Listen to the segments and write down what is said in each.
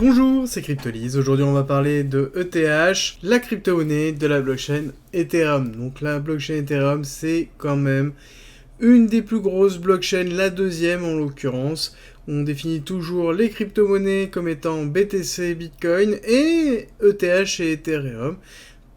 Bonjour, c'est Cryptolyse. Aujourd'hui, on va parler de ETH, la crypto-monnaie de la blockchain Ethereum. Donc la blockchain Ethereum, c'est quand même une des plus grosses blockchains, la deuxième en l'occurrence. On définit toujours les crypto-monnaies comme étant BTC, Bitcoin et ETH et Ethereum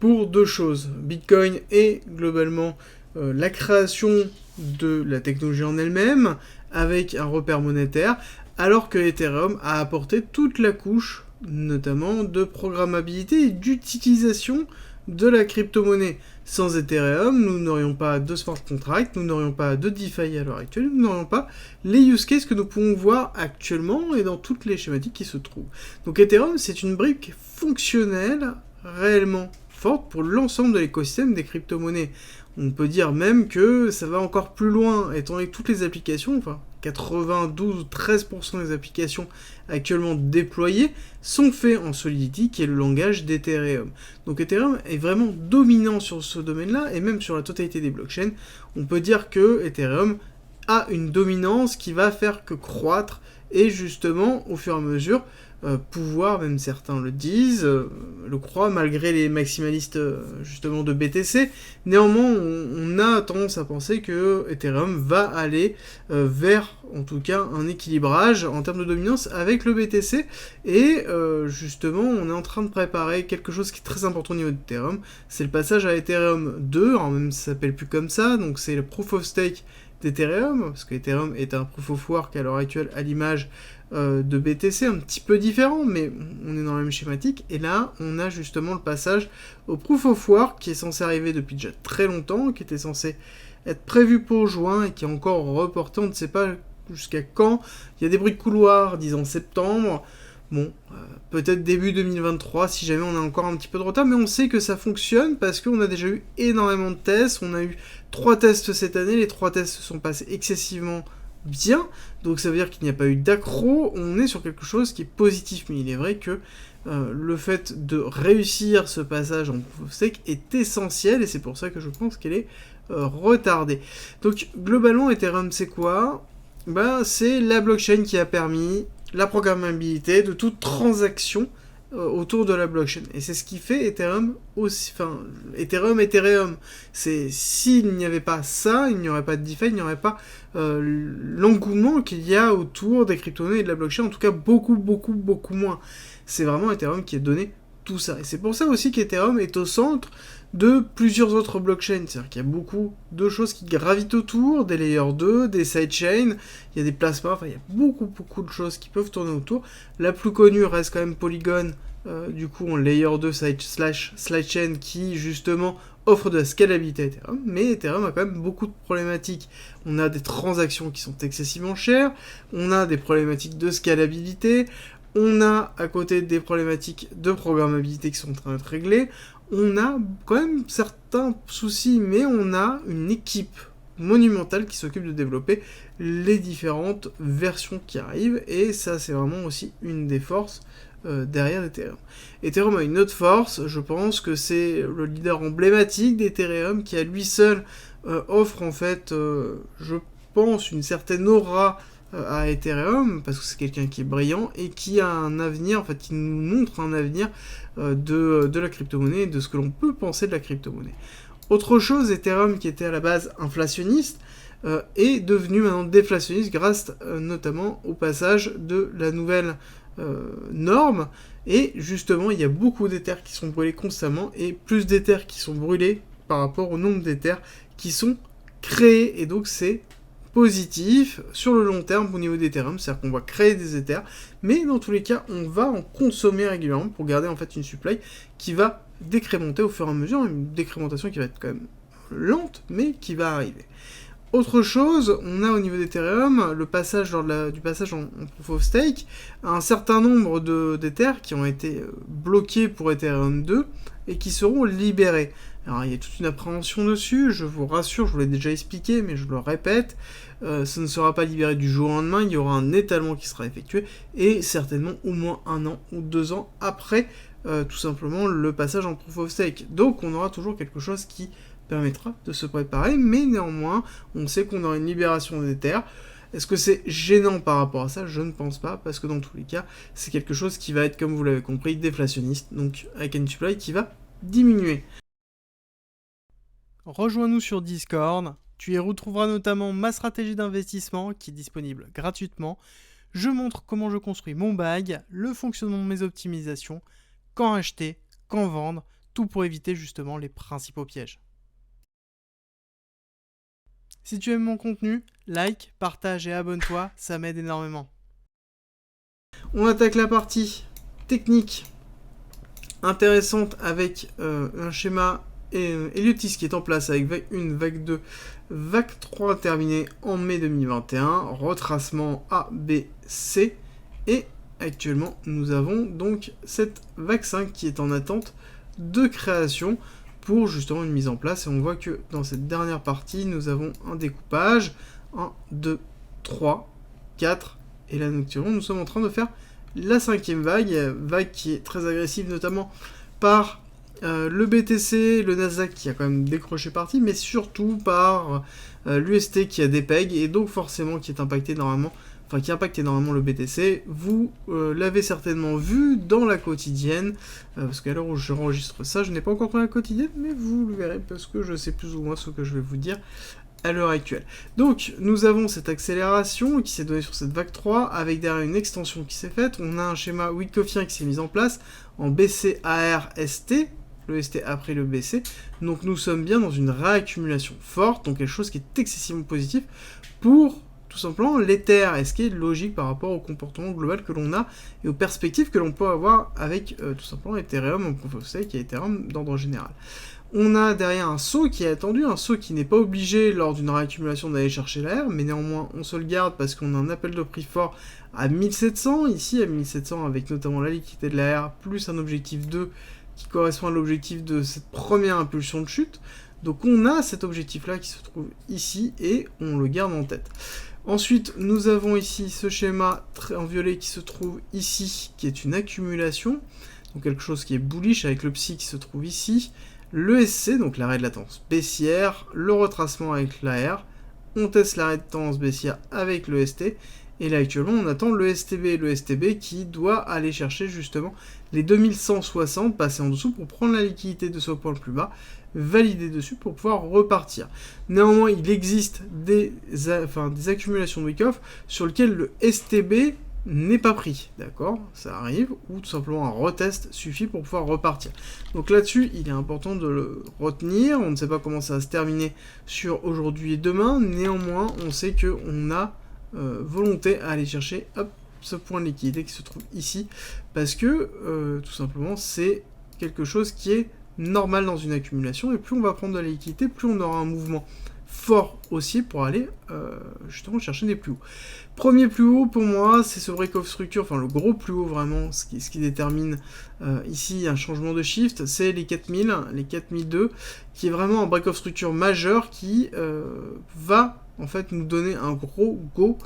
pour deux choses. Bitcoin est globalement la création de la technologie en elle-même avec un repère monétaire, alors que Ethereum a apporté toute la couche, notamment de programmabilité et d'utilisation de la crypto-monnaie. Sans Ethereum, nous n'aurions pas de smart contract, nous n'aurions pas de DeFi à l'heure actuelle, nous n'aurions pas les use cases que nous pouvons voir actuellement et dans toutes les schématiques qui se trouvent. Donc Ethereum, c'est une brique fonctionnelle, réellement forte pour l'ensemble de l'écosystème des crypto-monnaies. On peut dire même que ça va encore plus loin, étant donné que toutes les applications, 92 ou 13% des applications actuellement déployées sont faites en Solidity, qui est le langage d'Ethereum. Donc Ethereum est vraiment dominant sur ce domaine-là, et même sur la totalité des blockchains. On peut dire que Ethereum a une dominance qui va faire que croître, et justement, au fur et à mesure, pouvoir, même certains le disent, le croient, malgré les maximalistes justement de BTC. Néanmoins, on a tendance à penser que Ethereum va aller vers, en tout cas, un équilibrage en termes de dominance avec le BTC, et justement, on est en train de préparer quelque chose qui est très important au niveau d'Ethereum, c'est le passage à Ethereum 2, alors même ça s'appelle plus comme ça, donc c'est le Proof of Stake d'Ethereum, parce que Ethereum est un Proof of Work à l'heure actuelle à l'image de BTC, un petit peu différent, mais on est dans la même schématique, et là, on a justement le passage au Proof of Work, qui est censé arriver depuis déjà très longtemps, qui était censé être prévu pour juin, et qui est encore reporté, on ne sait pas jusqu'à quand. Il y a des bruits de couloir, disons septembre, bon, peut-être début 2023, si jamais on a encore un petit peu de retard, mais on sait que ça fonctionne, parce qu'on a déjà eu énormément de tests, on a eu 3 tests cette année, les 3 tests se sont passés excessivement bien, donc ça veut dire qu'il n'y a pas eu d'accro, on est sur quelque chose qui est positif, mais il est vrai que le fait de réussir ce passage en Proof of Stake est essentiel, et c'est pour ça que je pense qu'elle est retardée. Donc globalement, Ethereum c'est quoi ? C'est la blockchain qui a permis la programmabilité de toute transaction autour de la blockchain. Et c'est ce qui fait Ethereum aussi, Ethereum. C'est, s'il n'y avait pas ça, il n'y aurait pas de DeFi, il n'y aurait pas l'engouement qu'il y a autour des crypto-monnaies et de la blockchain, en tout cas beaucoup moins. C'est vraiment Ethereum qui a donné tout ça. Et c'est pour ça aussi qu'Ethereum est au centre de plusieurs autres blockchains. C'est-à-dire qu'il y a beaucoup de choses qui gravitent autour, des layer 2, des sidechains, il y a des plasmas, il y a beaucoup de choses qui peuvent tourner autour. La plus connue reste quand même Polygon, du coup en layer 2 sidechain qui justement offre de la scalabilité à Ethereum, mais Ethereum a quand même beaucoup de problématiques. On a des transactions qui sont excessivement chères, on a des problématiques de scalabilité, on a à côté des problématiques de programmabilité qui sont en train d'être réglées, on a quand même certains soucis, mais on a une équipe monumentale qui s'occupe de développer les différentes versions qui arrivent, et ça c'est vraiment aussi une des forces derrière Ethereum. Ethereum a une autre force, je pense que c'est le leader emblématique d'Ethereum qui à lui seul offre en fait, je pense, une certaine aura à Ethereum, parce que c'est quelqu'un qui est brillant et qui a un avenir, en fait, qui nous montre un avenir de la crypto-monnaie et de ce que l'on peut penser de la crypto-monnaie. Autre chose, Ethereum, qui était à la base inflationniste, est devenu maintenant déflationniste grâce notamment au passage de la nouvelle norme, et justement, il y a beaucoup d'éthers qui sont brûlés constamment, et plus d'éthers qui sont brûlés par rapport au nombre d'éthers qui sont créés, et donc c'est positif sur le long terme au niveau d'Ethereum, c'est-à-dire qu'on va créer des Ethers, mais dans tous les cas, on va en consommer régulièrement pour garder en fait une supply qui va décrémenter au fur et à mesure, une décrémentation qui va être quand même lente, mais qui va arriver. Autre chose, on a au niveau d'Ethereum le passage du passage en Proof of Stake, un certain nombre d'Ethers qui ont été bloqués pour Ethereum 2 et qui seront libérés. Alors il y a toute une appréhension dessus, je vous rassure, je vous l'ai déjà expliqué, mais je le répète, ça ne sera pas libéré du jour au lendemain, il y aura un étalement qui sera effectué, et certainement au moins 1 an ou 2 ans après tout simplement le passage en Proof of Stake. Donc on aura toujours quelque chose qui permettra de se préparer, mais néanmoins, on sait qu'on aura une libération des terres. Est-ce que c'est gênant par rapport à ça? Je ne pense pas, parce que dans tous les cas, c'est quelque chose qui va être, comme vous l'avez compris, déflationniste, donc avec un supply qui va diminuer. Rejoins-nous sur Discord, tu y retrouveras notamment ma stratégie d'investissement qui est disponible gratuitement. Je montre comment je construis mon bag, le fonctionnement de mes optimisations, quand acheter, quand vendre, tout pour éviter justement les principaux pièges. Si tu aimes mon contenu, like, partage et abonne-toi, ça m'aide énormément. On attaque la partie technique intéressante avec un schéma Eliotis qui est en place avec une vague 2, vague 3 terminée en mai 2021, retracement A, B, C, et actuellement nous avons donc cette vague 5 qui est en attente de création pour justement une mise en place, et on voit que dans cette dernière partie nous avons un découpage 1, 2, 3, 4, et là actuellement nous sommes en train de faire la 5e vague qui est très agressive notamment par le BTC, le Nasdaq qui a quand même décroché parti, mais surtout par l'UST qui a des pegs et donc forcément qui est impacté énormément, enfin qui impacte énormément le BTC. Vous l'avez certainement vu dans la quotidienne, parce qu'à l'heure où je enregistre ça, je n'ai pas encore pris la quotidienne, mais vous le verrez parce que je sais plus ou moins ce que je vais vous dire à l'heure actuelle. Donc nous avons cette accélération qui s'est donnée sur cette vague 3 avec derrière une extension qui s'est faite. On a un schéma Wyckoffien qui s'est mis en place en BCAR-ST, le ST après le BC. Donc nous sommes bien dans une réaccumulation forte, donc quelque chose qui est excessivement positif pour tout simplement l'Ether, et ce qui est logique par rapport au comportement global que l'on a et aux perspectives que l'on peut avoir avec tout simplement Ethereum en Proof of Stake et Ethereum d'ordre général. On a derrière un saut qui est attendu, un saut qui n'est pas obligé lors d'une réaccumulation d'aller chercher l'air, mais néanmoins on se le garde parce qu'on a un appel de prix fort à 1700, ici à 1700 avec notamment la liquidité de l'air, plus un objectif 2 qui correspond à l'objectif de cette première impulsion de chute. Donc on a cet objectif-là qui se trouve ici et on le garde en tête. Ensuite, nous avons ici ce schéma en violet qui se trouve ici, qui est une accumulation, donc quelque chose qui est bullish avec le psy qui se trouve ici, le SC, donc l'arrêt de la tendance baissière, le retracement avec l'AR, on teste l'arrêt de tendance baissière avec le ST, et là actuellement on attend le STB et le STB qui doit aller chercher justement les 2160, passer en dessous pour prendre la liquidité de ce point le plus bas, valider dessus pour pouvoir repartir. Néanmoins il existe des accumulations de Wyckoff sur lesquelles le STB n'est pas pris, d'accord? Ça arrive, ou tout simplement un retest suffit pour pouvoir repartir. Donc là-dessus, il est important de le retenir, on ne sait pas comment ça va se terminer sur aujourd'hui et demain, néanmoins, on sait qu'on a volonté à aller chercher, hop, ce point de liquidité qui se trouve ici, parce que, tout simplement, c'est quelque chose qui est normal dans une accumulation, et plus on va prendre de la liquidité, plus on aura un mouvement fort haussier pour aller justement chercher des plus hauts. Premier plus haut pour moi, c'est ce break-off structure, enfin le gros plus haut vraiment, ce qui détermine ici un changement de shift, c'est les 4000, les 4002, qui est vraiment un break-off structure majeur qui va en fait nous donner un gros go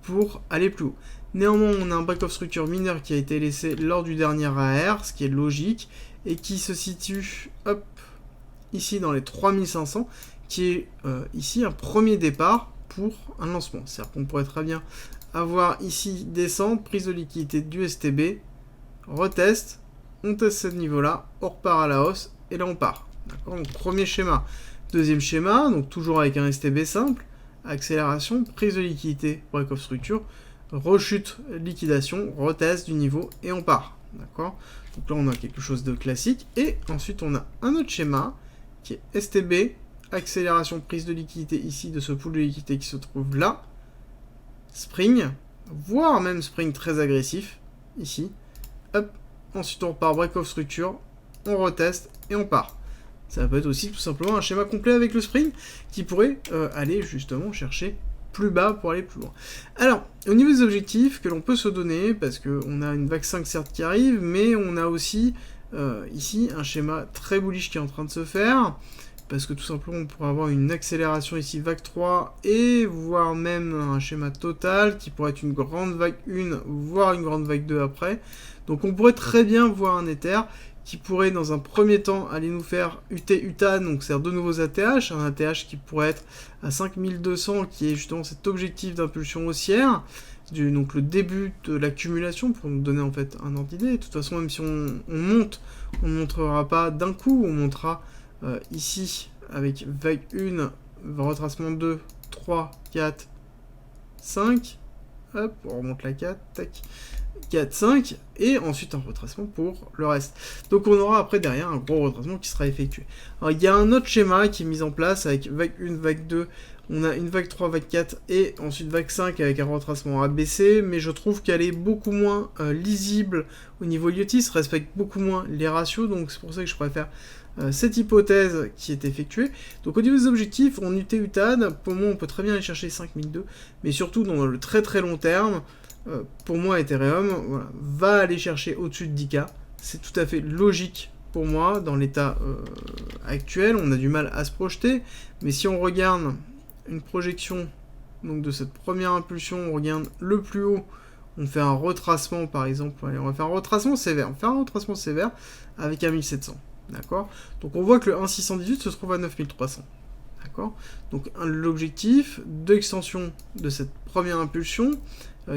pour aller plus haut. Néanmoins, on a un break-off structure mineur qui a été laissé lors du dernier AR, ce qui est logique, et qui se situe, hop, ici dans les 3500, qui est ici un premier départ pour un lancement. C'est-à-dire qu'on pourrait très bien avoir ici descendre, prise de liquidité du STB, retest, on teste ce niveau-là, on repart à la hausse, et là on part. D'accord, donc premier schéma. Deuxième schéma, donc toujours avec un STB simple, accélération, prise de liquidité, break-off structure, rechute, liquidation, retest du niveau, et on part. D'accord, donc là on a quelque chose de classique, et ensuite on a un autre schéma, qui est STB, accélération, prise de liquidité ici de ce pool de liquidité qui se trouve là, spring, voire même spring très agressif, ici, hop, ensuite on repart break-off structure, on reteste et on part. Ça peut être aussi tout simplement un schéma complet avec le spring qui pourrait aller justement chercher plus bas pour aller plus loin. Alors, au niveau des objectifs que l'on peut se donner, parce qu'on a une vague 5 certes qui arrive, mais on a aussi ici un schéma très bullish qui est en train de se faire, parce que tout simplement on pourrait avoir une accélération ici vague 3 et voire même un schéma total qui pourrait être une grande vague 1 voire une grande vague 2 après. Donc on pourrait très bien voir un Ether qui pourrait dans un premier temps aller nous faire UT-UTAN, donc c'est deux nouveaux ATH, un ATH qui pourrait être à 5200, qui est justement cet objectif d'impulsion haussière, donc le début de l'accumulation, pour nous donner en fait un ordre d'idée. De toute façon, même si on monte, on ne montrera pas d'un coup, on montera ici avec vague 1, retracement 2, 3, 4, 5, hop, on remonte la 4, tac, 4, 5, et ensuite un retracement pour le reste. Donc on aura après derrière un gros retracement qui sera effectué. Alors il y a un autre schéma qui est mis en place avec vague 1, vague 2, on a une vague 3, vague 4, et ensuite vague 5 avec un retracement ABC, mais je trouve qu'elle est beaucoup moins lisible au niveau Liotis, respecte beaucoup moins les ratios, donc c'est pour ça que je préfère cette hypothèse qui est effectuée. Donc au niveau des objectifs, en UT-UTAD, pour moi on peut très bien aller chercher 5002, mais surtout dans le très très long terme, pour moi Ethereum voilà, va aller chercher au-dessus de 10K. C'est tout à fait logique pour moi dans l'état actuel. On a du mal à se projeter, mais si on regarde une projection donc de cette première impulsion, on regarde le plus haut, on fait un retracement par exemple, allez, on va faire un retracement sévère, avec un 1700. D'accord. Donc on voit que le 1.618 se trouve à 9300. D'accord. Donc l'objectif d'extension de cette première impulsion,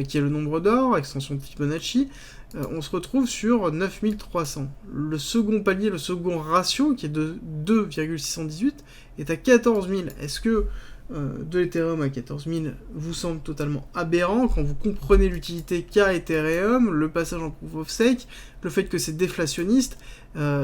qui est le nombre d'or, extension de Fibonacci, on se retrouve sur 9300. Le second palier, le second ratio, qui est de 2,618, est à 14 000. Est-ce que de l'Ethereum à 14 000 vous semble totalement aberrant quand vous comprenez l'utilité qu'a Ethereum, le passage en proof of stake, le fait que c'est déflationniste?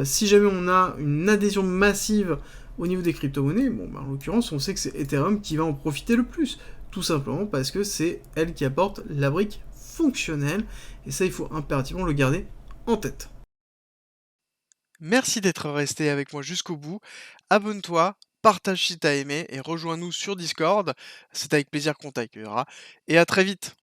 Si jamais on a une adhésion massive au niveau des crypto-monnaies, bon, bah, en l'occurrence, on sait que c'est Ethereum qui va en profiter le plus, tout simplement parce que c'est elle qui apporte la brique fonctionnelle, et ça, il faut impérativement le garder en tête. Merci d'être resté avec moi jusqu'au bout. Abonne-toi, partage si t'as aimé et rejoins-nous sur Discord. C'est avec plaisir qu'on t'accueillera. Et à très vite.